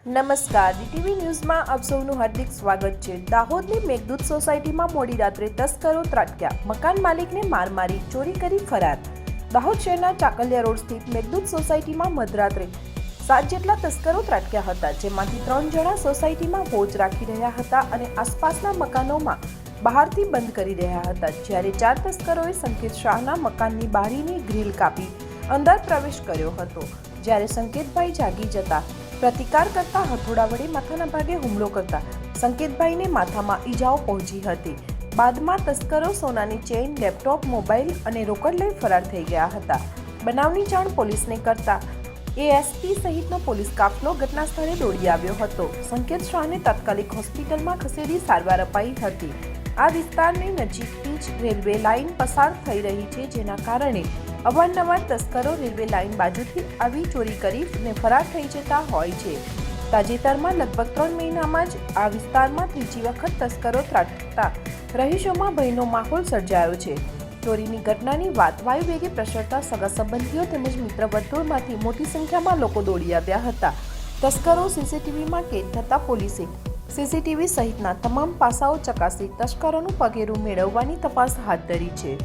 નમસ્કાર, ડીટીવી ન્યૂઝમાં આપ સૌનું હાર્દિક સ્વાગત છે। દાહોદની મેઘદૂત સોસાયટીમાં મોડી રાત્રે તસ્કરો ત્રાટક્યા, મકાન માલિકને માર મારી ચોરી કરી ફરાર। દાહોદ શહેરના ચાકલિયા રોડ સ્થિત મેઘદૂત સોસાયટીમાં મધરાત્રે 7 જેટલા તસ્કરો ત્રાટક્યા હતા, જેમાંથી 3 જણા સોસાયટીમાં વોચ રાખી રહ્યા હતા અને આસપાસના મકાનોમાં બહારથી બંધ કરી રહ્યા હતા, જ્યારે 4 તસ્કરોએ સંકેત શાહના મકાનની બારીની ગ્રીલ કાપી અંદર પ્રવેશ કર્યો હતો, જ્યારે સંકેતભાઈ જાગી જતા પ્રતિકાર કરતા હથોડા વડે માથાના ભાગે હુમલો કરતા સંકેતભાઈને માથામાં ઈજાઓ પહોંચી હતી। બાદમાં તસ્કરો સોનાની ચેઇન, લેપટોપ, મોબાઈલ અને રોકડ લઈ ફરાર થઈ ગયા હતા। બનાવની જાણ પોલીસને કરતા એએસપી સહિતનો પોલીસ કાફલો ઘટના સ્થળે દોડી આવ્યો હતો। સંકેત શાહને તાત્કાલિક હોસ્પિટલમાં ખસેડી સારવાર અપાઈ હતી। આ વિસ્તારની નજીકથી જ રેલવે લાઇન પસાર થઈ રહી છે, જેના કારણે અવારનવાર તસ્કરો રેલવે લાઇન બાજુથી આવી ચોરી કરીને ફરાર થઈ જતા હોય છે। તાજેતરમાં લગભગ 3 મહિનામાં જ આ વિસ્તારમાં ત્રીજી વખત તસ્કરો ત્રાટકતા રહીશોમાં ભયનો માહોલ સર્જાયો છે। ચોરીની ઘટનાની વાત વાયુવેગે પ્રસરતા સગા સંબંધીઓ તેમજ મિત્ર વર્તુળમાંથી મોટી સંખ્યામાં લોકો દોડી આવ્યા હતા। તસ્કરો સીસીટીવીમાં કેદ થતા પોલીસે સીસીટીવી સહિતના તમામ પાસાઓ ચકાસી તસ્કરોનું પગેરું મેળવવાની તપાસ હાથ ધરી છે।